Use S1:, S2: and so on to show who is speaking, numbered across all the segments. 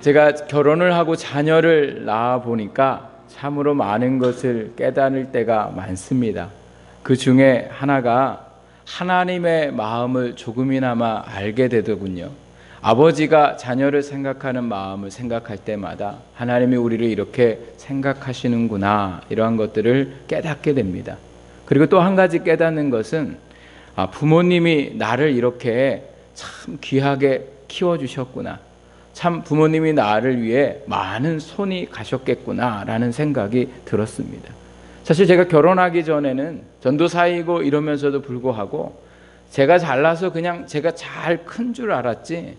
S1: 제가 결혼을 하고 자녀를 낳아 보니까 참으로 많은 것을 깨달을 때가 많습니다. 그 중에 하나가 하나님의 마음을 조금이나마 알게 되더군요. 아버지가 자녀를 생각하는 마음을 생각할 때마다 하나님이 우리를 이렇게 생각하시는구나, 이러한 것들을 깨닫게 됩니다. 그리고 또 한 가지 깨닫는 것은 부모님이 나를 이렇게 참 귀하게 키워주셨구나, 참 부모님이 나를 위해 많은 손이 가셨겠구나 라는 생각이 들었습니다. 사실 제가 결혼하기 전에는 전도사이고 이러면서도 불구하고 제가 잘나서 그냥 제가 잘 큰 줄 알았지,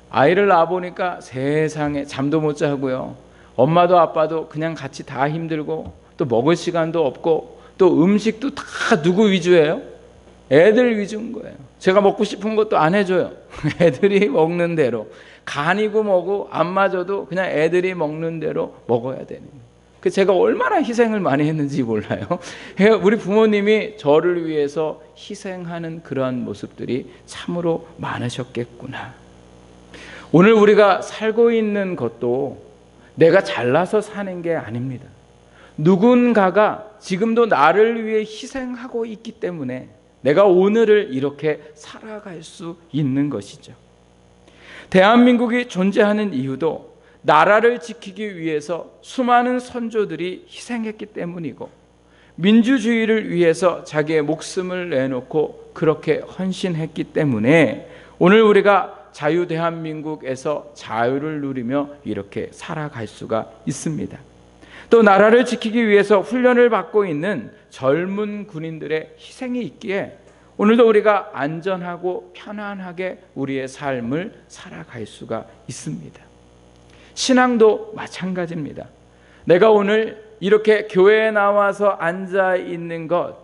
S1: 아이를 낳아보니까 세상에 잠도 못 자고요, 엄마도 아빠도 그냥 같이 다 힘들고, 또 먹을 시간도 없고, 또 음식도 다 누구 위주예요? 애들 위주인 거예요. 제가 먹고 싶은 것도 안 해줘요. 애들이 먹는 대로, 간이고 뭐고 안 맞아도 그냥 애들이 먹는 대로 먹어야 되는 거예요. 제가 얼마나 희생을 많이 했는지 몰라요. 우리 부모님이 저를 위해서 희생하는 그러한 모습들이 참으로 많으셨겠구나. 오늘 우리가 살고 있는 것도 내가 잘나서 사는 게 아닙니다. 누군가가 지금도 나를 위해 희생하고 있기 때문에 내가 오늘을 이렇게 살아갈 수 있는 것이죠. 대한민국이 존재하는 이유도 나라를 지키기 위해서 수많은 선조들이 희생했기 때문이고, 민주주의를 위해서 자기의 목숨을 내놓고 그렇게 헌신했기 때문에 오늘 우리가 자유 대한민국에서 자유를 누리며 이렇게 살아갈 수가 있습니다. 또 나라를 지키기 위해서 훈련을 받고 있는 젊은 군인들의 희생이 있기에 오늘도 우리가 안전하고 편안하게 우리의 삶을 살아갈 수가 있습니다. 신앙도 마찬가지입니다. 내가 오늘 이렇게 교회에 나와서 앉아 있는 것,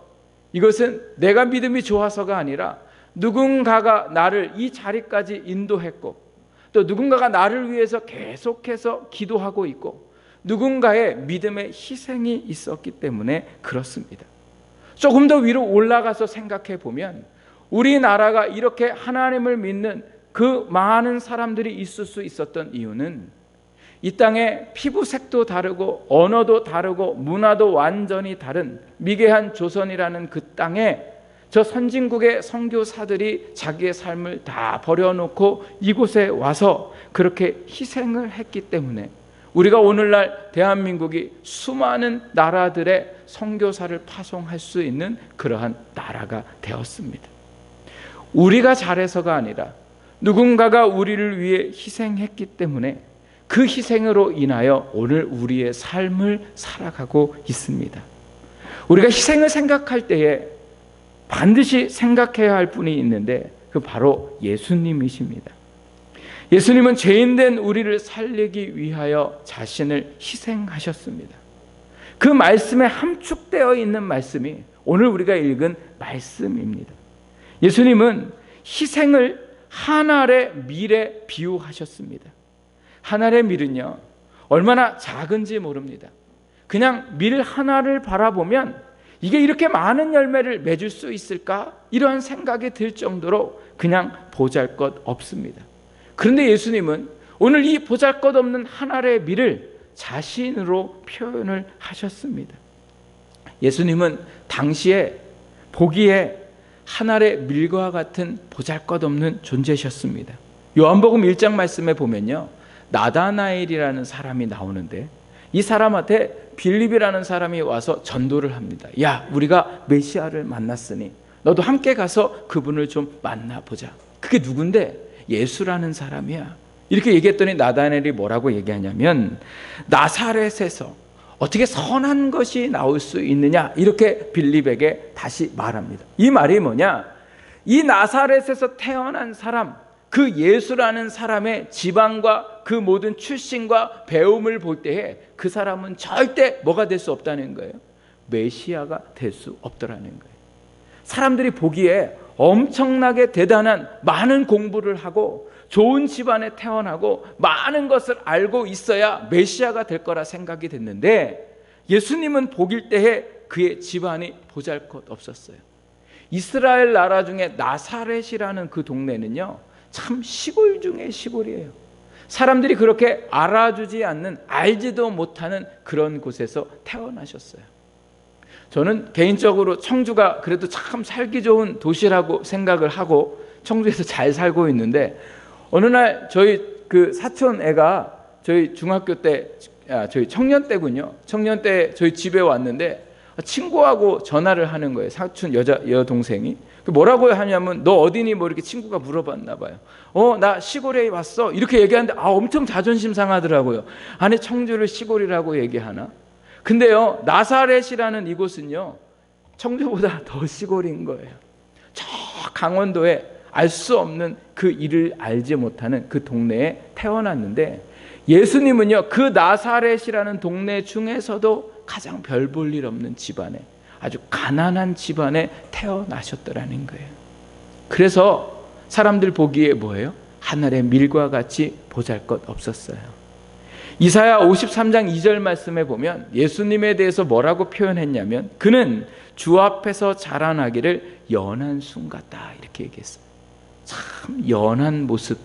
S1: 이것은 내가 믿음이 좋아서가 아니라 누군가가 나를 이 자리까지 인도했고, 또 누군가가 나를 위해서 계속해서 기도하고 있고, 누군가의 믿음의 희생이 있었기 때문에 그렇습니다. 조금 더 위로 올라가서 생각해 보면 우리나라가 이렇게 하나님을 믿는 그 많은 사람들이 있을 수 있었던 이유는 이 땅에 피부색도 다르고 언어도 다르고 문화도 완전히 다른 미개한 조선이라는 그 땅에 저 선진국의 선교사들이 자기의 삶을 다 버려놓고 이곳에 와서 그렇게 희생을 했기 때문에 우리가 오늘날 대한민국이 수많은 나라들의 선교사를 파송할 수 있는 그러한 나라가 되었습니다. 우리가 잘해서가 아니라 누군가가 우리를 위해 희생했기 때문에 그 희생으로 인하여 오늘 우리의 삶을 살아가고 있습니다. 우리가 희생을 생각할 때에 반드시 생각해야 할 분이 있는데 그 바로 예수님이십니다. 예수님은 죄인된 우리를 살리기 위하여 자신을 희생하셨습니다. 그 말씀에 함축되어 있는 말씀이 오늘 우리가 읽은 말씀입니다. 예수님은 희생을 한 알의 밀에 비유하셨습니다. 한 알의 밀은요, 얼마나 작은지 모릅니다. 그냥 밀 하나를 바라보면 이게 이렇게 많은 열매를 맺을 수 있을까? 이런 생각이 들 정도로 그냥 보잘것 없습니다. 그런데 예수님은 오늘 이 보잘것없는 한 알의 밀을 자신으로 표현을 하셨습니다. 예수님은 당시에 보기에 한 알의 밀과 같은 보잘것없는 존재셨습니다. 요한복음 1장 말씀에 보면요, 나다나엘이라는 사람이 나오는데 이 사람한테 빌립이라는 사람이 와서 전도를 합니다. 야, 우리가 메시아를 만났으니 너도 함께 가서 그분을 좀 만나보자. 그게 누군데? 예수라는 사람이야. 이렇게 얘기했더니 나다나엘이 뭐라고 얘기하냐면, 나사렛에서 어떻게 선한 것이 나올 수 있느냐, 이렇게 빌립에게 다시 말합니다. 이 말이 뭐냐? 이 나사렛에서 태어난 사람, 그 예수라는 사람의 지방과 그 모든 출신과 배움을 볼 때에 그 사람은 절대 뭐가 될 수 없다는 거예요. 메시아가 될 수 없더라는 거예요. 사람들이 보기에 엄청나게 대단한 많은 공부를 하고 좋은 집안에 태어나고 많은 것을 알고 있어야 메시아가 될 거라 생각이 됐는데, 예수님은 보길 때에 그의 집안이 보잘것 없었어요. 이스라엘 나라 중에 나사렛이라는 그 동네는요, 참 시골 중에 시골이에요. 사람들이 그렇게 알아주지 않는, 알지도 못하는 그런 곳에서 태어나셨어요. 저는 개인적으로 청주가 그래도 참 살기 좋은 도시라고 생각을 하고 청주에서 잘 살고 있는데, 어느 날 저희 그 사촌 애가 저희 중학교 때, 저희 청년 때군요. 청년 때 저희 집에 왔는데 친구하고 전화를 하는 거예요. 사촌 여동생이. 뭐라고 하냐면, 너 어디니? 뭐 이렇게 친구가 물어봤나 봐요. 나 시골에 왔어. 이렇게 얘기하는데 엄청 자존심 상하더라고요. 아니, 청주를 시골이라고 얘기하나? 근데요, 나사렛이라는 이곳은요, 청주보다 더 시골인 거예요. 저 강원도에 알 수 없는 그 일을 알지 못하는 그 동네에 태어났는데, 예수님은요, 그 나사렛이라는 동네 중에서도 가장 별 볼 일 없는 집안에, 아주 가난한 집안에 태어나셨더라는 거예요. 그래서 사람들 보기에 뭐예요? 하늘의 밀과 같이 보잘것 없었어요. 이사야 53장 2절 말씀에 보면 예수님에 대해서 뭐라고 표현했냐면, 그는 주 앞에서 자라나기를 연한 순 같다, 이렇게 얘기했어요. 참 연한 모습,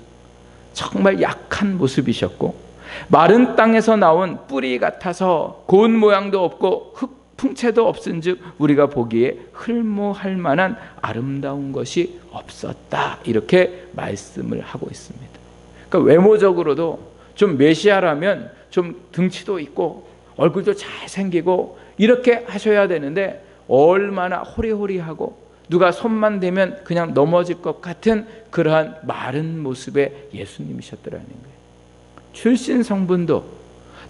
S1: 정말 약한 모습이셨고, 마른 땅에서 나온 뿌리 같아서 고운 모양도 없고 흙 풍채도 없은즉 우리가 보기에 흠모할 만한 아름다운 것이 없었다, 이렇게 말씀을 하고 있습니다. 그러니까 외모적으로도 좀 메시아라면 좀 등치도 있고 얼굴도 잘생기고 이렇게 하셔야 되는데, 얼마나 호리호리하고 누가 손만 대면 그냥 넘어질 것 같은 그러한 마른 모습의 예수님이셨더라는 거예요. 출신 성분도,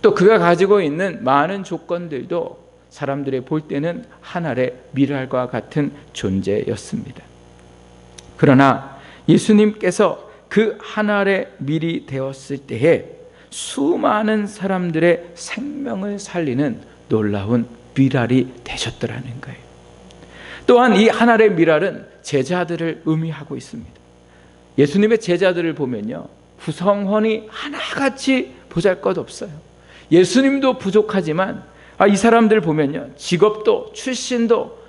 S1: 또 그가 가지고 있는 많은 조건들도 사람들이 볼 때는 한 알의 밀알과 같은 존재였습니다. 그러나 예수님께서 그 한 알의 밀이 되었을 때에 수많은 사람들의 생명을 살리는 놀라운 밀알이 되셨더라는 거예요. 또한 이 한 알의 밀알은 제자들을 의미하고 있습니다. 예수님의 제자들을 보면요, 구성원이 하나같이 보잘것없어요. 예수님도 부족하지만 이 사람들 보면요, 직업도 출신도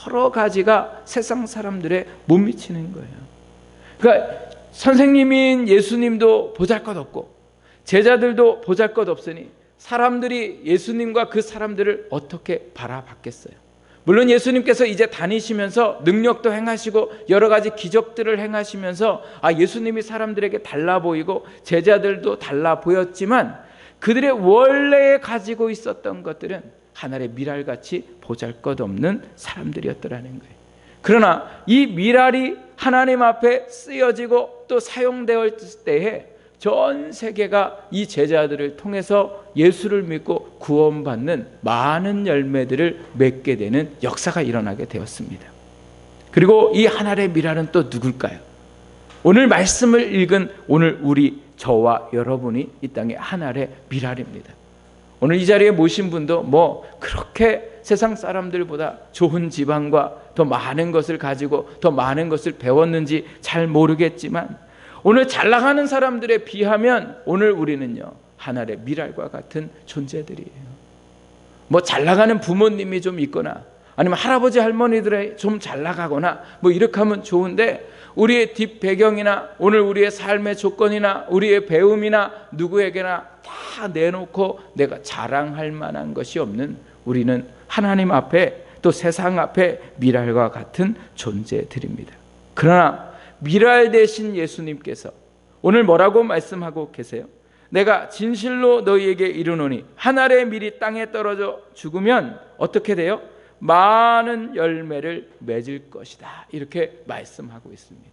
S1: 여러 가지가 세상 사람들에 못 미치는 거예요. 그러니까 선생님인 예수님도 보잘것없고 제자들도 보잘것없으니 사람들이 예수님과 그 사람들을 어떻게 바라봤겠어요? 물론 예수님께서 이제 다니시면서 능력도 행하시고 여러 가지 기적들을 행하시면서 예수님이 사람들에게 달라 보이고 제자들도 달라 보였지만, 그들의 원래 가지고 있었던 것들은 하늘의 밀알같이 보잘것없는 사람들이었더라는 거예요. 그러나 이 밀알이 하나님 앞에 쓰여지고 또 사용되었을 때에 전 세계가 이 제자들을 통해서 예수를 믿고 구원받는 많은 열매들을 맺게 되는 역사가 일어나게 되었습니다. 그리고 이 하늘의 밀알은 또 누굴까요? 오늘 말씀을 읽은 오늘 저와 여러분이 이 땅의 하늘의 밀알입니다. 오늘 이 자리에 모신 분도 그렇게 세상 사람들보다 좋은 지방과 더 많은 것을 가지고 더 많은 것을 배웠는지 잘 모르겠지만, 오늘 잘 나가는 사람들에 비하면 오늘 우리는요, 하늘의 밀알과 같은 존재들이에요. 잘 나가는 부모님이 좀 있거나 아니면 할아버지 할머니들이 좀 잘 나가거나 이렇게 하면 좋은데, 우리의 뒷 배경이나 오늘 우리의 삶의 조건이나 우리의 배움이나 누구에게나 다 내놓고 내가 자랑할 만한 것이 없는 우리는 하나님 앞에 또 세상 앞에 밀알과 같은 존재들입니다. 그러나 밀알 되신 예수님께서 오늘 뭐라고 말씀하고 계세요? 내가 진실로 너희에게 이르노니 한 알의 밀이 땅에 떨어져 죽으면 어떻게 돼요? 많은 열매를 맺을 것이다, 이렇게 말씀하고 있습니다.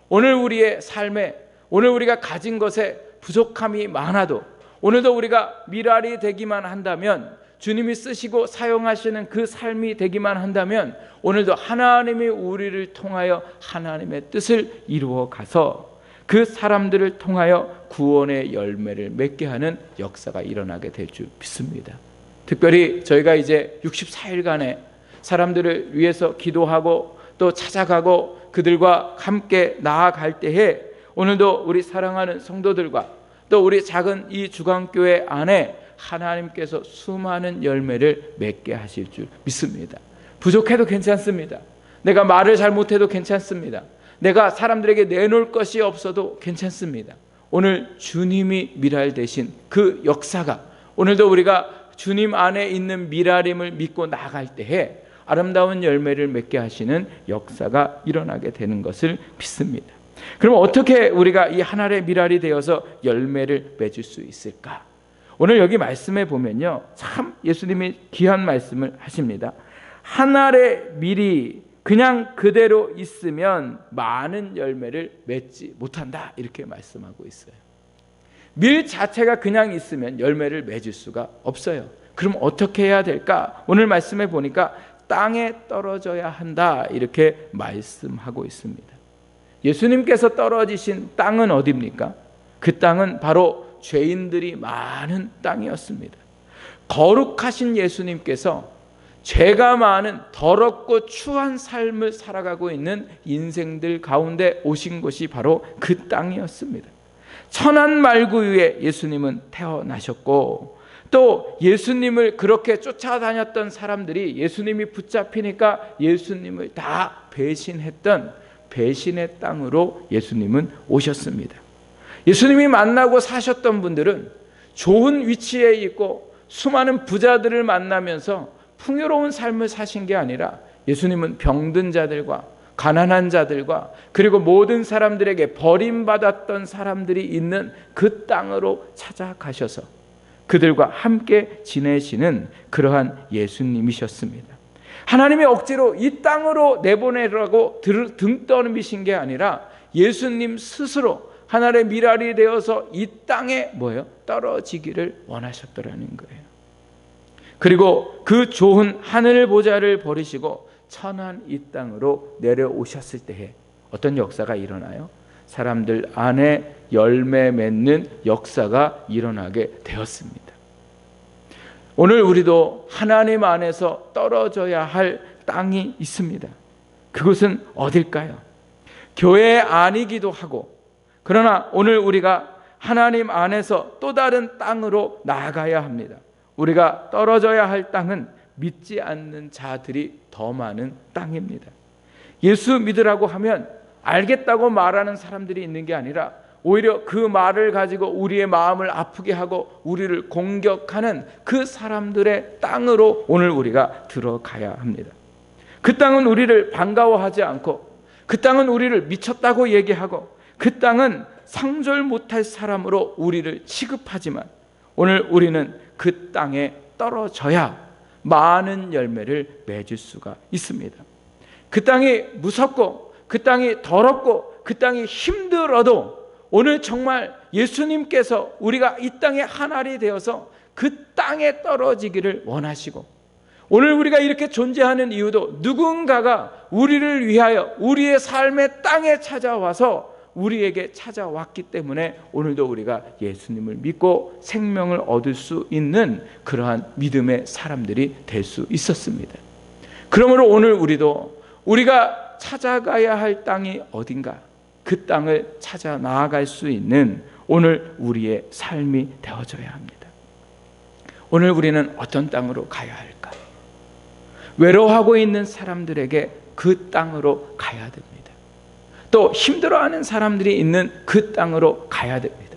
S1: 오늘 우리의 삶에, 오늘 우리가 가진 것에 부족함이 많아도 오늘도 우리가 밀알이 되기만 한다면, 주님이 쓰시고 사용하시는 그 삶이 되기만 한다면, 오늘도 하나님이 우리를 통하여 하나님의 뜻을 이루어 가서 그 사람들을 통하여 구원의 열매를 맺게 하는 역사가 일어나게 될 줄 믿습니다. 특별히 저희가 이제 64일간의 사람들을 위해서 기도하고 또 찾아가고 그들과 함께 나아갈 때에, 오늘도 우리 사랑하는 성도들과 또 우리 작은 이 주강교회 안에 하나님께서 수많은 열매를 맺게 하실 줄 믿습니다. 부족해도 괜찮습니다. 내가 말을 잘 못해도 괜찮습니다. 내가 사람들에게 내놓을 것이 없어도 괜찮습니다. 오늘 주님이 미랄 되신 그 역사가 오늘도 우리가 주님 안에 있는 미랄임을 믿고 나아갈 때에 아름다운 열매를 맺게 하시는 역사가 일어나게 되는 것을 믿습니다. 그럼 어떻게 우리가 이 한 알의 미랄이 되어서 열매를 맺을 수 있을까? 오늘 여기 말씀에 보면요, 참 예수님이 귀한 말씀을 하십니다. 한 알의 밀이 그냥 그대로 있으면 많은 열매를 맺지 못한다, 이렇게 말씀하고 있어요. 밀 자체가 그냥 있으면 열매를 맺을 수가 없어요. 그럼 어떻게 해야 될까? 오늘 말씀에 보니까 땅에 떨어져야 한다, 이렇게 말씀하고 있습니다. 예수님께서 떨어지신 땅은 어디입니까? 그 땅은 바로 죄인들이 많은 땅이었습니다. 거룩하신 예수님께서 죄가 많은 더럽고 추한 삶을 살아가고 있는 인생들 가운데 오신 곳이 바로 그 땅이었습니다. 천한 말구 위에 예수님은 태어나셨고, 또 예수님을 그렇게 쫓아다녔던 사람들이 예수님이 붙잡히니까 예수님을 다 배신했던 배신의 땅으로 예수님은 오셨습니다. 예수님이 만나고 사셨던 분들은 좋은 위치에 있고 수많은 부자들을 만나면서 풍요로운 삶을 사신 게 아니라 예수님은 병든 자들과 가난한 자들과 그리고 모든 사람들에게 버림받았던 사람들이 있는 그 땅으로 찾아가셔서 그들과 함께 지내시는 그러한 예수님이셨습니다. 하나님이 억지로 이 땅으로 내보내라고 등 떠미신 게 아니라 예수님 스스로 하나님의 미랄이 되어서 이 땅에 떨어지기를 원하셨더라는 거예요. 그리고 그 좋은 하늘 보좌를 버리시고 천한 이 땅으로 내려오셨을 때에 어떤 역사가 일어나요? 사람들 안에 열매 맺는 역사가 일어나게 되었습니다. 오늘 우리도 하나님 안에서 떨어져야 할 땅이 있습니다. 그것은 어딜까요? 교회 아니기도 하고, 그러나 오늘 우리가 하나님 안에서 또 다른 땅으로 나아가야 합니다. 우리가 떨어져야 할 땅은 믿지 않는 자들이 더 많은 땅입니다. 예수 믿으라고 하면 알겠다고 말하는 사람들이 있는 게 아니라 오히려 그 말을 가지고 우리의 마음을 아프게 하고 우리를 공격하는 그 사람들의 땅으로 오늘 우리가 들어가야 합니다. 그 땅은 우리를 반가워하지 않고, 그 땅은 우리를 미쳤다고 얘기하고, 그 땅은 상절 못할 사람으로 우리를 취급하지만 오늘 우리는 그 땅에 떨어져야 많은 열매를 맺을 수가 있습니다. 그 땅이 무섭고 그 땅이 더럽고 그 땅이 힘들어도 오늘 정말 예수님께서 우리가 이 땅의 한 알이 되어서 그 땅에 떨어지기를 원하시고, 오늘 우리가 이렇게 존재하는 이유도 누군가가 우리를 위하여 우리의 삶의 땅에 찾아와서 우리에게 찾아왔기 때문에 오늘도 우리가 예수님을 믿고 생명을 얻을 수 있는 그러한 믿음의 사람들이 될 수 있었습니다. 그러므로 오늘 우리도 우리가 찾아가야 할 땅이 어딘가, 그 땅을 찾아 나아갈 수 있는 오늘 우리의 삶이 되어져야 합니다. 오늘 우리는 어떤 땅으로 가야 할까? 외로워하고 있는 사람들에게 그 땅으로 가야 됩니다. 또 힘들어하는 사람들이 있는 그 땅으로 가야 됩니다.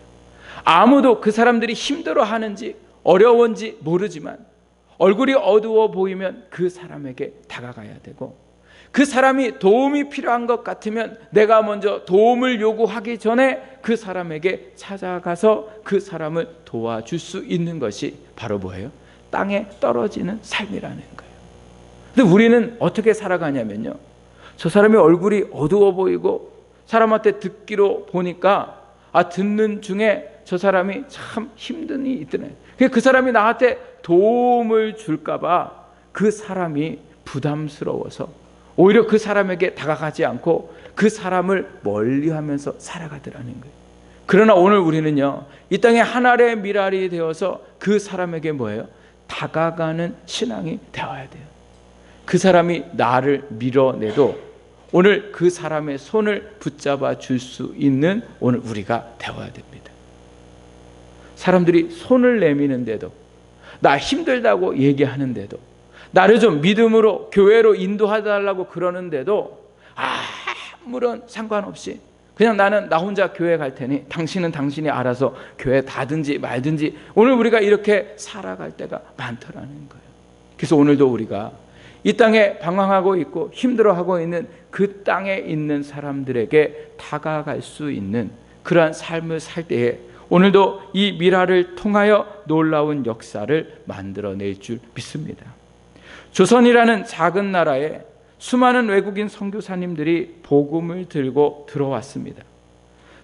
S1: 아무도 그 사람들이 힘들어하는지 어려운지 모르지만 얼굴이 어두워 보이면 그 사람에게 다가가야 되고, 그 사람이 도움이 필요한 것 같으면 내가 먼저 도움을 요구하기 전에 그 사람에게 찾아가서 그 사람을 도와줄 수 있는 것이 바로 뭐예요? 땅에 떨어지는 삶이라는 거예요. 근데 우리는 어떻게 살아가냐면요, 저 사람이 얼굴이 어두워 보이고 사람한테 듣기로 보니까 듣는 중에 저 사람이 참 힘든 일이 있더네. 그 사람이 나한테 도움을 줄까 봐 그 사람이 부담스러워서 오히려 그 사람에게 다가가지 않고 그 사람을 멀리하면서 살아가더라는 거예요. 그러나 오늘 우리는요, 이 땅에 한 알의 미랄이 되어서 그 사람에게 다가가는 신앙이 되어야 돼요. 그 사람이 나를 밀어내도 오늘 그 사람의 손을 붙잡아 줄 수 있는 오늘 우리가 되어야 됩니다. 사람들이 손을 내미는데도, 나 힘들다고 얘기하는데도, 나를 좀 믿음으로 교회로 인도해달라고 그러는데도 아무런 상관없이 그냥 나는 나 혼자 교회 갈 테니 당신은 당신이 알아서 교회 가든지 말든지. 오늘 우리가 이렇게 살아갈 때가 많더라는 거예요. 그래서 오늘도 우리가 이 땅에 방황하고 있고 힘들어하고 있는 그 땅에 있는 사람들에게 다가갈 수 있는 그러한 삶을 살 때에 오늘도 이 미라를 통하여 놀라운 역사를 만들어낼 줄 믿습니다. 조선이라는 작은 나라에 수많은 외국인 선교사님들이 복음을 들고 들어왔습니다.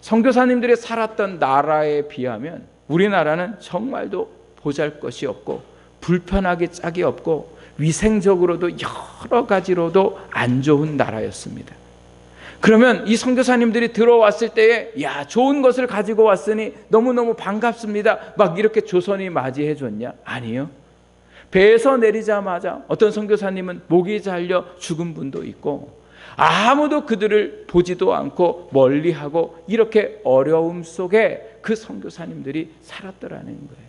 S1: 선교사님들이 살았던 나라에 비하면 우리나라는 정말도 보잘것이 없고 불편하게 짝이 없고 위생적으로도 여러 가지로도 안 좋은 나라였습니다. 그러면 이 선교사님들이 들어왔을 때에 야, 좋은 것을 가지고 왔으니 너무너무 반갑습니다, 막 이렇게 조선이 맞이해 줬냐? 아니요. 배에서 내리자마자 어떤 선교사님은 목이 잘려 죽은 분도 있고 아무도 그들을 보지도 않고 멀리하고 이렇게 어려움 속에 그 선교사님들이 살았더라는 거예요.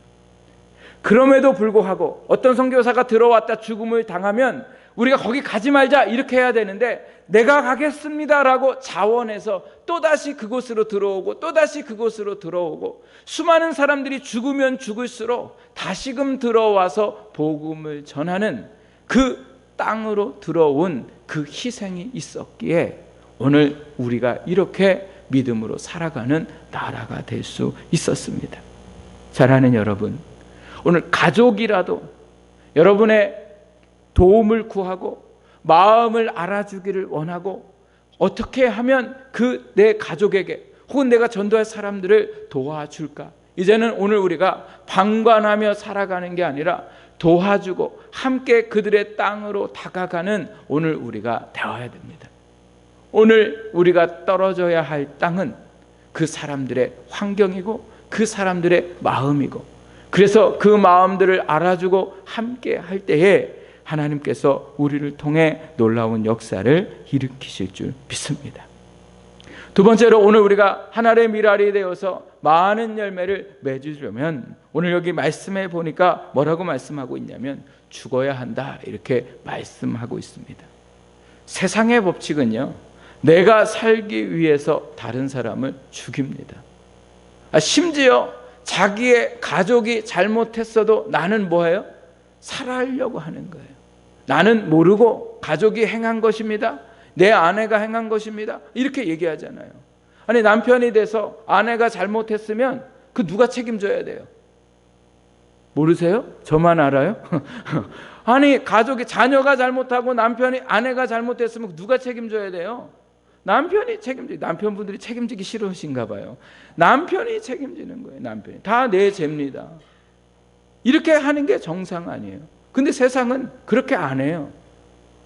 S1: 그럼에도 불구하고 어떤 선교사가 들어왔다 죽음을 당하면 우리가 거기 가지 말자 이렇게 해야 되는데 내가 가겠습니다라고 자원해서 또다시 그곳으로 들어오고 또다시 그곳으로 들어오고 수많은 사람들이 죽으면 죽을수록 다시금 들어와서 복음을 전하는 그 땅으로 들어온 그 희생이 있었기에 오늘 우리가 이렇게 믿음으로 살아가는 나라가 될 수 있었습니다. 사랑하는 여러분, 오늘 가족이라도 여러분의 도움을 구하고 마음을 알아주기를 원하고 어떻게 하면 그 내 가족에게 혹은 내가 전도할 사람들을 도와줄까? 이제는 오늘 우리가 방관하며 살아가는 게 아니라 도와주고 함께 그들의 땅으로 다가가는 오늘 우리가 되어야 됩니다. 오늘 우리가 떨어져야 할 땅은 그 사람들의 환경이고 그 사람들의 마음이고, 그래서 그 마음들을 알아주고 함께 할 때에 하나님께서 우리를 통해 놀라운 역사를 일으키실 줄 믿습니다. 두 번째로 오늘 우리가 하나님의 미랄이 되어서 많은 열매를 맺으려면 오늘 여기 말씀해 보니까 뭐라고 말씀하고 있냐면 죽어야 한다 이렇게 말씀하고 있습니다. 세상의 법칙은요, 내가 살기 위해서 다른 사람을 죽입니다. 심지어 자기의 가족이 잘못했어도 나는 뭐예요? 살아가려고 하는 거예요. 나는 모르고 가족이 행한 것입니다, 내 아내가 행한 것입니다, 이렇게 얘기하잖아요. 아니, 남편이 돼서 아내가 잘못했으면 그 누가 책임져야 돼요? 모르세요? 저만 알아요? 아니, 가족이 자녀가 잘못하고 남편이 아내가 잘못했으면 누가 책임져야 돼요? 남편이 책임지고, 남편분들이 책임지기 싫으신가 봐요. 남편이 책임지는 거예요. 남편이 다 내 죄입니다. 이렇게 하는 게 정상 아니에요. 근데 세상은 그렇게 안 해요.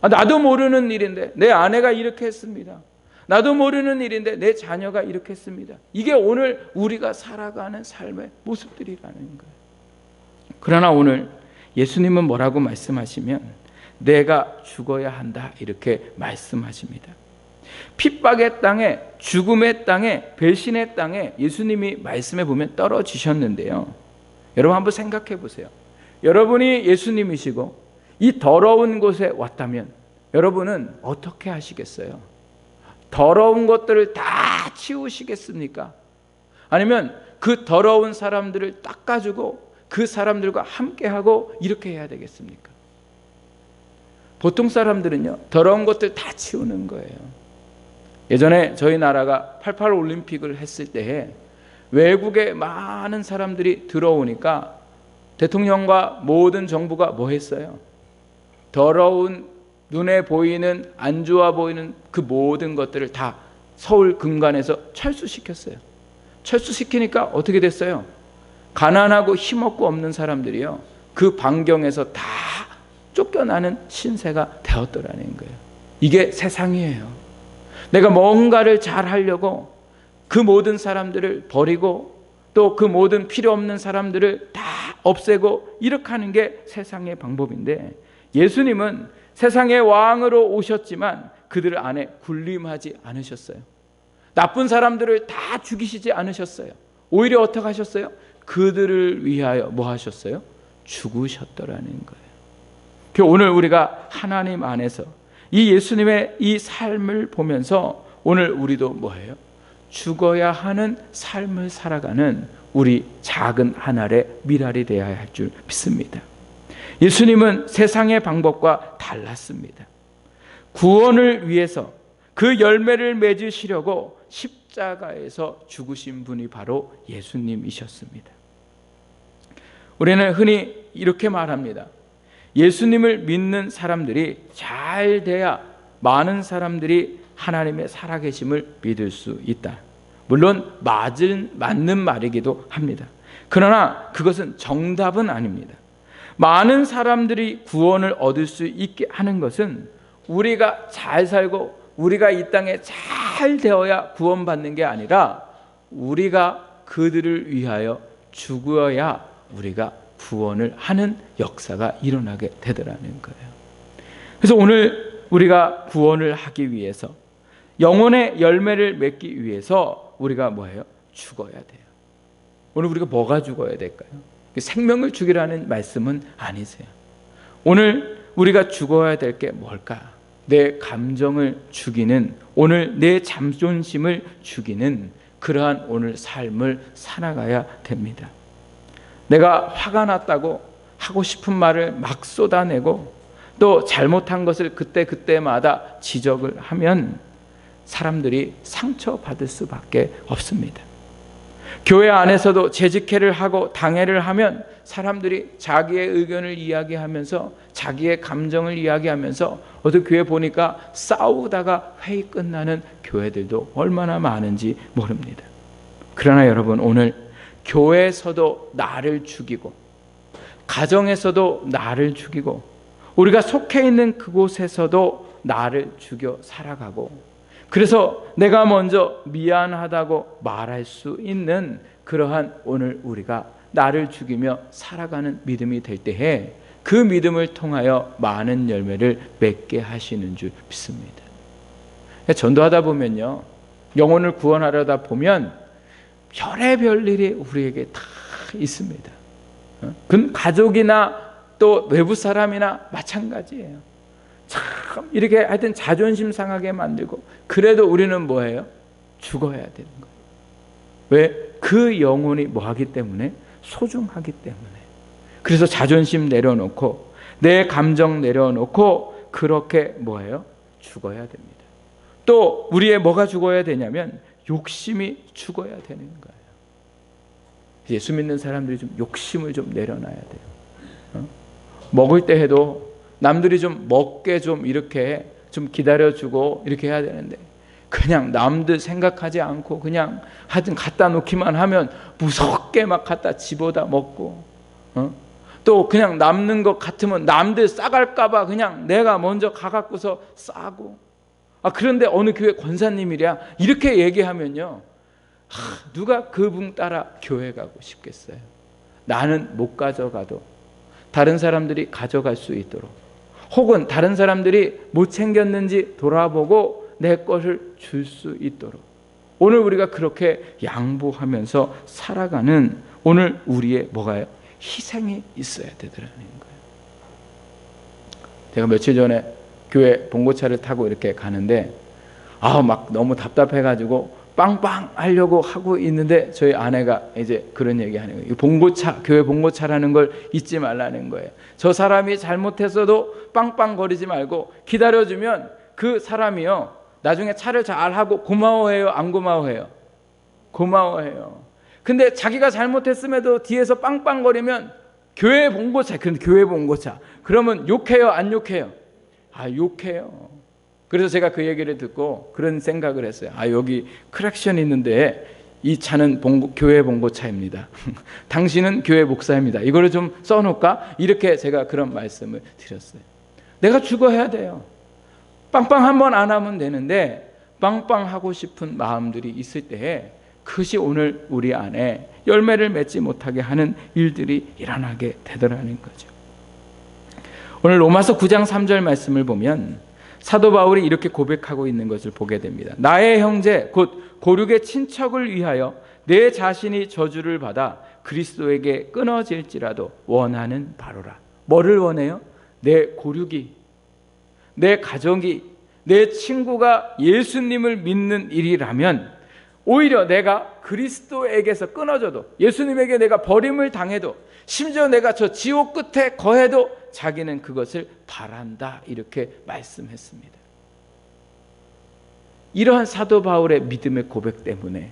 S1: 나도 모르는 일인데 내 아내가 이렇게 했습니다. 나도 모르는 일인데 내 자녀가 이렇게 했습니다. 이게 오늘 우리가 살아가는 삶의 모습들이라는 거예요. 그러나 오늘 예수님은 뭐라고 말씀하시면 내가 죽어야 한다 이렇게 말씀하십니다. 핍박의 땅에, 죽음의 땅에, 배신의 땅에 예수님이 말씀해 보면 떨어지셨는데요. 여러분 한번 생각해 보세요. 여러분이 예수님이시고 이 더러운 곳에 왔다면 여러분은 어떻게 하시겠어요? 더러운 것들을 다 치우시겠습니까? 아니면 그 더러운 사람들을 닦아주고 그 사람들과 함께하고 이렇게 해야 되겠습니까? 보통 사람들은요, 더러운 것들 다 치우는 거예요. 예전에 저희 나라가 88 올림픽을 했을 때에 외국의 많은 사람들이 들어오니까 대통령과 모든 정부가 뭐 했어요? 더러운, 눈에 보이는, 안 좋아 보이는 그 모든 것들을 다 서울 근간에서 철수시켰어요. 철수시키니까 어떻게 됐어요? 가난하고 힘없고 없는 사람들이요, 그 반경에서 다 쫓겨나는 신세가 되었더라는 거예요. 이게 세상이에요. 내가 뭔가를 잘 하려고 그 모든 사람들을 버리고 또 그 모든 필요 없는 사람들을 다 없애고 이렇게 하는 게 세상의 방법인데, 예수님은 세상의 왕으로 오셨지만 그들 안에 군림하지 않으셨어요. 나쁜 사람들을 다 죽이시지 않으셨어요. 오히려 어떻게 하셨어요? 그들을 위하여 뭐 하셨어요? 죽으셨더라는 거예요. 오늘 우리가 하나님 안에서 이 예수님의 이 삶을 보면서 오늘 우리도 뭐예요? 죽어야 하는 삶을 살아가는 우리 작은 한 알의 미랄이 되어야 할 줄 믿습니다. 예수님은 세상의 방법과 달랐습니다. 구원을 위해서 그 열매를 맺으시려고 십자가에서 죽으신 분이 바로 예수님이셨습니다. 우리는 흔히 이렇게 말합니다. 예수님을 믿는 사람들이 잘 돼야 많은 사람들이 하나님의 살아계심을 믿을 수 있다. 물론 맞는 말이기도 합니다. 그러나 그것은 정답은 아닙니다. 많은 사람들이 구원을 얻을 수 있게 하는 것은 우리가 잘 살고 우리가 이 땅에 잘 되어야 구원받는 게 아니라 우리가 그들을 위하여 죽어야 우리가 구원을 하는 역사가 일어나게 되더라는 거예요. 그래서 오늘 우리가 구원을 하기 위해서 영혼의 열매를 맺기 위해서 우리가 뭐예요? 죽어야 돼요. 오늘 우리가 뭐가 죽어야 될까요? 생명을 죽이라는 말씀은 아니세요. 오늘 우리가 죽어야 될 게 뭘까? 내 감정을 죽이는, 오늘 내 자존심을 죽이는 그러한 오늘 삶을 살아가야 됩니다. 내가 화가 났다고 하고 싶은 말을 막 쏟아내고 또 잘못한 것을 그때마다 지적을 하면 사람들이 상처받을 수밖에 없습니다. 교회 안에서도 재직회를 하고 당회를 하면 사람들이 자기의 의견을 이야기하면서 자기의 감정을 이야기하면서 어떤 교회 보니까 싸우다가 회의 끝나는 교회들도 얼마나 많은지 모릅니다. 그러나 여러분, 오늘 교회에서도 나를 죽이고 가정에서도 나를 죽이고 우리가 속해 있는 그곳에서도 나를 죽여 살아가고, 그래서 내가 먼저 미안하다고 말할 수 있는 그러한 오늘 우리가 나를 죽이며 살아가는 믿음이 될 때에 그 믿음을 통하여 많은 열매를 맺게 하시는 줄 믿습니다. 전도하다 보면요, 영혼을 구원하려다 보면 별의별 일이 우리에게 다 있습니다. 그건 가족이나 또 외부 사람이나 마찬가지예요. 참 이렇게 하여튼 자존심 상하게 만들고, 그래도 우리는 뭐예요? 죽어야 되는 거예요. 왜? 그 영혼이 뭐하기 때문에? 소중하기 때문에. 그래서 자존심 내려놓고 내 감정 내려놓고 그렇게 뭐예요? 죽어야 됩니다. 또 우리의 뭐가 죽어야 되냐면 욕심이 죽어야 되는 거예요. 예수 믿는 사람들이 좀 욕심을 좀 내려놔야 돼요. 먹을 때 해도 남들이 좀 먹게 좀 이렇게 좀 기다려주고 이렇게 해야 되는데, 그냥 남들 생각하지 않고 그냥 하여튼 갖다 놓기만 하면 무섭게 막 갖다 집어다 먹고, 또 그냥 남는 것 같으면 남들 싸갈까봐 그냥 내가 먼저 가갖고서 싸고. 그런데 어느 교회 권사님이랴 이렇게 얘기하면요, 누가 그분 따라 교회 가고 싶겠어요? 나는 못 가져가도 다른 사람들이 가져갈 수 있도록, 혹은 다른 사람들이 못 챙겼는지 돌아보고 내 것을 줄 수 있도록 오늘 우리가 그렇게 양보하면서 살아가는 오늘 우리의 뭐가요? 희생이 있어야 되더라는 거예요. 제가 며칠 전에 교회 봉고차를 타고 이렇게 가는데 막 너무 답답해가지고 빵빵 하려고 하고 있는데 저희 아내가 이제 그런 얘기 하는 거예요. 봉고차, 교회 봉고차라는 걸 잊지 말라는 거예요. 저 사람이 잘못했어도 빵빵거리지 말고 기다려주면 그 사람이요, 나중에 차를 잘하고 고마워해요? 안 고마워해요? 고마워해요. 근데 자기가 잘못했음에도 뒤에서 빵빵거리면 교회 봉고차, 그런데 교회 봉고차 그러면 욕해요? 안 욕해요? 욕해요. 그래서 제가 그 얘기를 듣고 그런 생각을 했어요. 여기 크랙션 있는데 이 차는 교회 봉고차입니다. 당신은 교회 목사입니다. 이거를 좀 써놓을까? 이렇게 제가 그런 말씀을 드렸어요. 내가 죽어야 돼요. 빵빵 한 번 안 하면 되는데 빵빵하고 싶은 마음들이 있을 때에 그것이 오늘 우리 안에 열매를 맺지 못하게 하는 일들이 일어나게 되더라는 거죠. 오늘 로마서 9장 3절 말씀을 보면 사도 바울이 이렇게 고백하고 있는 것을 보게 됩니다. 나의 형제 곧 고륙의 친척을 위하여 내 자신이 저주를 받아 그리스도에게 끊어질지라도 원하는 바로라. 뭐를 원해요? 내 고륙이, 내 가족이, 내 친구가 예수님을 믿는 일이라면 오히려 내가 그리스도에게서 끊어져도, 예수님에게 내가 버림을 당해도, 심지어 내가 저 지옥 끝에 거해도 자기는 그것을 바란다, 이렇게 말씀했습니다. 이러한 사도 바울의 믿음의 고백 때문에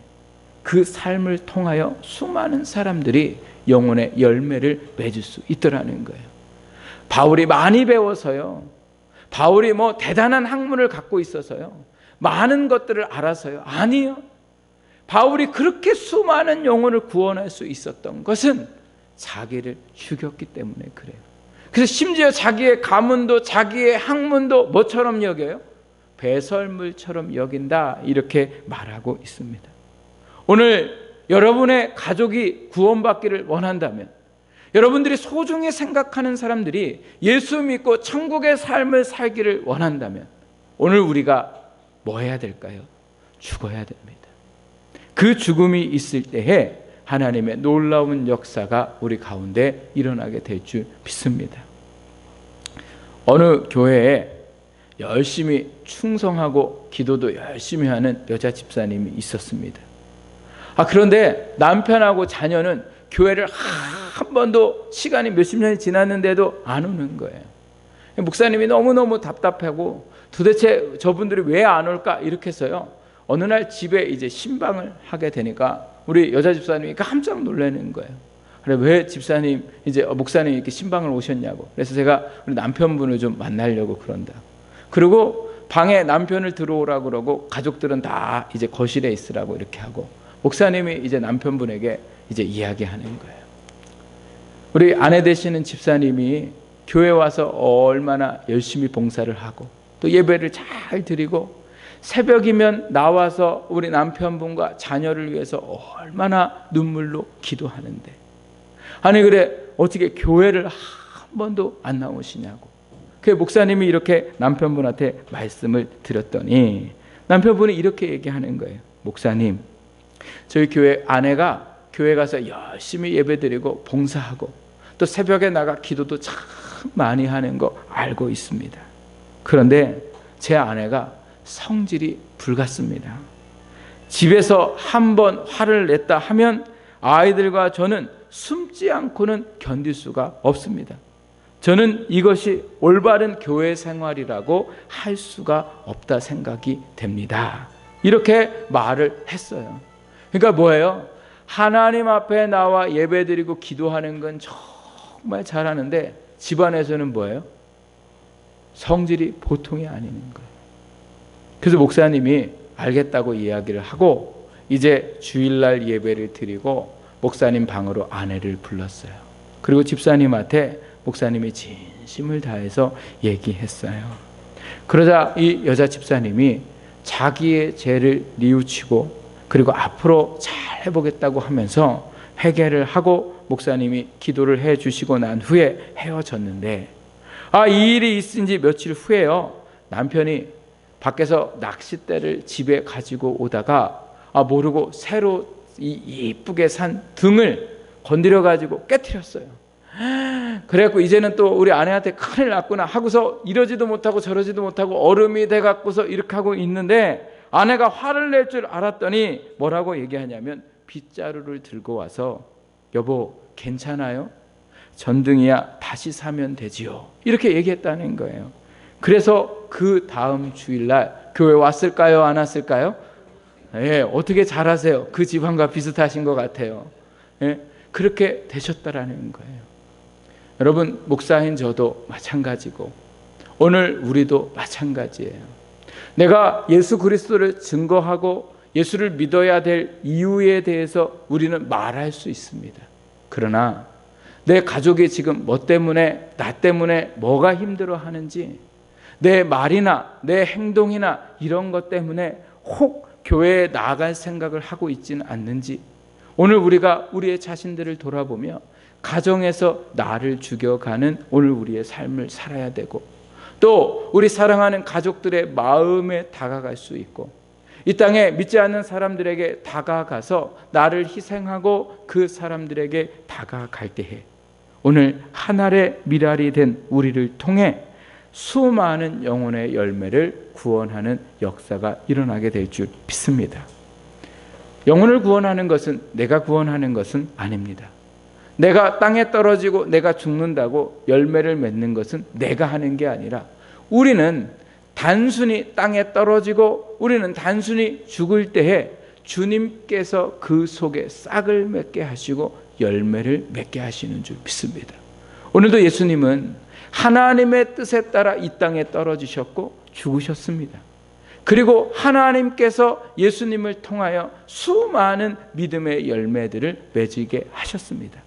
S1: 그 삶을 통하여 수많은 사람들이 영혼의 열매를 맺을 수 있더라는 거예요. 바울이 많이 배워서요, 바울이 대단한 학문을 갖고 있어서요, 많은 것들을 알아서요, 아니요. 바울이 그렇게 수많은 영혼을 구원할 수 있었던 것은 자기를 죽였기 때문에 그래요. 그래서 심지어 자기의 가문도 자기의 학문도 뭐처럼 여겨요? 배설물처럼 여긴다, 이렇게 말하고 있습니다. 오늘 여러분의 가족이 구원받기를 원한다면, 여러분들이 소중히 생각하는 사람들이 예수 믿고 천국의 삶을 살기를 원한다면, 오늘 우리가 뭐 해야 될까요? 죽어야 됩니다. 그 죽음이 있을 때에 하나님의 놀라운 역사가 우리 가운데 일어나게 될 줄 믿습니다. 어느 교회에 열심히 충성하고 기도도 열심히 하는 여자 집사님이 있었습니다. 그런데 남편하고 자녀는 교회를 한 번도, 시간이 몇십 년이 지났는데도 안 오는 거예요. 목사님이 너무너무 답답하고 도대체 저분들이 왜 안 올까, 이렇게 해서요, 어느 날 집에 이제 신방을 하게 되니까 우리 여자 집사님이 깜짝 놀라는 거예요. 그래, 왜 집사님, 이제 목사님 이렇게 신방을 오셨냐고. 그래서 제가 우리 남편분을 좀 만나려고 그런다. 그리고 방에 남편을 들어오라고 그러고 가족들은 다 이제 거실에 있으라고 이렇게 하고, 목사님이 이제 남편분에게 이제 이야기하는 거예요. 우리 아내 되시는 집사님이 교회 와서 얼마나 열심히 봉사를 하고 또 예배를 잘 드리고, 새벽이면 나와서 우리 남편분과 자녀를 위해서 얼마나 눈물로 기도하는데, 아니 그래 어떻게 교회를 한 번도 안 나오시냐고. 그 목사님이 이렇게 남편분한테 말씀을 드렸더니 남편분이 이렇게 얘기하는 거예요. 목사님, 저희 교회 아내가 교회 가서 열심히 예배드리고 봉사하고 또 새벽에 나가 기도도 참 많이 하는 거 알고 있습니다. 그런데 제 아내가 성질이 불같습니다. 집에서 한번 화를 냈다 하면 아이들과 저는 숨지 않고는 견딜 수가 없습니다. 저는 이것이 올바른 교회 생활이라고 할 수가 없다 생각이 됩니다. 이렇게 말을 했어요. 그러니까 뭐예요? 하나님 앞에 나와 예배드리고 기도하는 건 정말 잘하는데 집안에서는 뭐예요? 성질이 보통이 아닌 거예요. 그래서 목사님이 알겠다고 이야기를 하고 이제 주일날 예배를 드리고 목사님 방으로 아내를 불렀어요. 그리고 집사님한테 목사님이 진심을 다해서 얘기했어요. 그러자 이 여자 집사님이 자기의 죄를 뉘우치고 그리고 앞으로 잘 해보겠다고 하면서 회개를 하고 목사님이 기도를 해주시고 난 후에 헤어졌는데, 이 일이 있은 지 며칠 후에요, 남편이 밖에서 낚싯대를 집에 가지고 오다가 모르고 새로 이쁘게 산 등을 건드려 가지고 깨트렸어요. 그래갖고 이제는 또 우리 아내한테 큰일 났구나 하고서 이러지도 못하고 저러지도 못하고 얼음이 돼갖고서 이렇게 하고 있는데, 아내가 화를 낼 줄 알았더니 뭐라고 얘기하냐면 빗자루를 들고 와서 여보 괜찮아요? 전등이야 다시 사면 되지요, 이렇게 얘기했다는 거예요. 그래서 그 다음 주일날 교회 왔을까요? 안 왔을까요? 예, 어떻게 잘하세요? 그 집안과 비슷하신 것 같아요. 예, 그렇게 되셨다라는 거예요. 여러분, 목사인 저도 마찬가지고 오늘 우리도 마찬가지예요. 내가 예수 그리스도를 증거하고 예수를 믿어야 될 이유에 대해서 우리는 말할 수 있습니다. 그러나 내 가족이 지금 뭐 때문에, 나 때문에 뭐가 힘들어하는지, 내 말이나 내 행동이나 이런 것 때문에 혹 교회에 나아갈 생각을 하고 있지는 않는지, 오늘 우리가 우리의 자신들을 돌아보며 가정에서 나를 죽여가는 오늘 우리의 삶을 살아야 되고, 또 우리 사랑하는 가족들의 마음에 다가갈 수 있고, 이 땅에 믿지 않는 사람들에게 다가가서 나를 희생하고 그 사람들에게 다가갈 때에 오늘 한 알의 미랄이 된 우리를 통해 수많은 영혼의 열매를 구원하는 역사가 일어나게 될 줄 믿습니다. 영혼을 구원하는 것은 내가 구원하는 것은 아닙니다. 내가 땅에 떨어지고 내가 죽는다고 열매를 맺는 것은 내가 하는 게 아니라 우리는 단순히 땅에 떨어지고 우리는 단순히 죽을 때에 주님께서 그 속에 싹을 맺게 하시고 열매를 맺게 하시는 줄 믿습니다. 오늘도 예수님은 하나님의 뜻에 따라 이 땅에 떨어지셨고 죽으셨습니다. 그리고 하나님께서 예수님을 통하여 수많은 믿음의 열매들을 맺게 하셨습니다.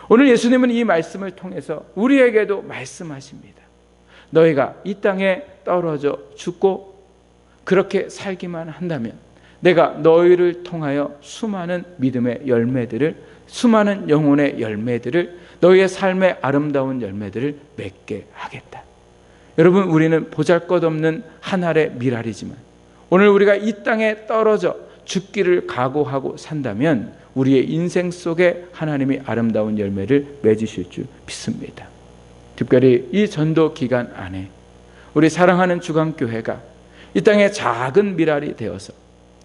S1: 오늘 예수님은 이 말씀을 통해서 우리에게도 말씀하십니다. 너희가 이 땅에 떨어져 죽고 그렇게 살기만 한다면 내가 너희를 통하여 수많은 믿음의 열매들을, 수많은 영혼의 열매들을, 너희의 삶의 아름다운 열매들을 맺게 하겠다. 여러분, 우리는 보잘것없는 한 알의 밀알이지만 오늘 우리가 이 땅에 떨어져 죽기를 각오하고 산다면 우리의 인생 속에 하나님이 아름다운 열매를 맺으실 줄 믿습니다. 특별히 이 전도 기간 안에 우리 사랑하는 주강교회가 이 땅에 작은 밀알이 되어서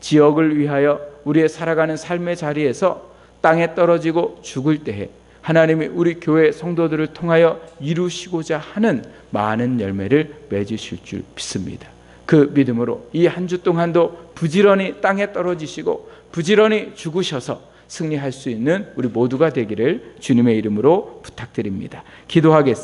S1: 지역을 위하여 우리의 살아가는 삶의 자리에서 땅에 떨어지고 죽을 때에 하나님이 우리 교회 성도들을 통하여 이루시고자 하는 많은 열매를 맺으실 줄 믿습니다. 그 믿음으로 이 한 주 동안도 부지런히 땅에 떨어지시고 부지런히 죽으셔서 승리할 수 있는 우리 모두가 되기를 주님의 이름으로 부탁드립니다. 기도하겠습니다.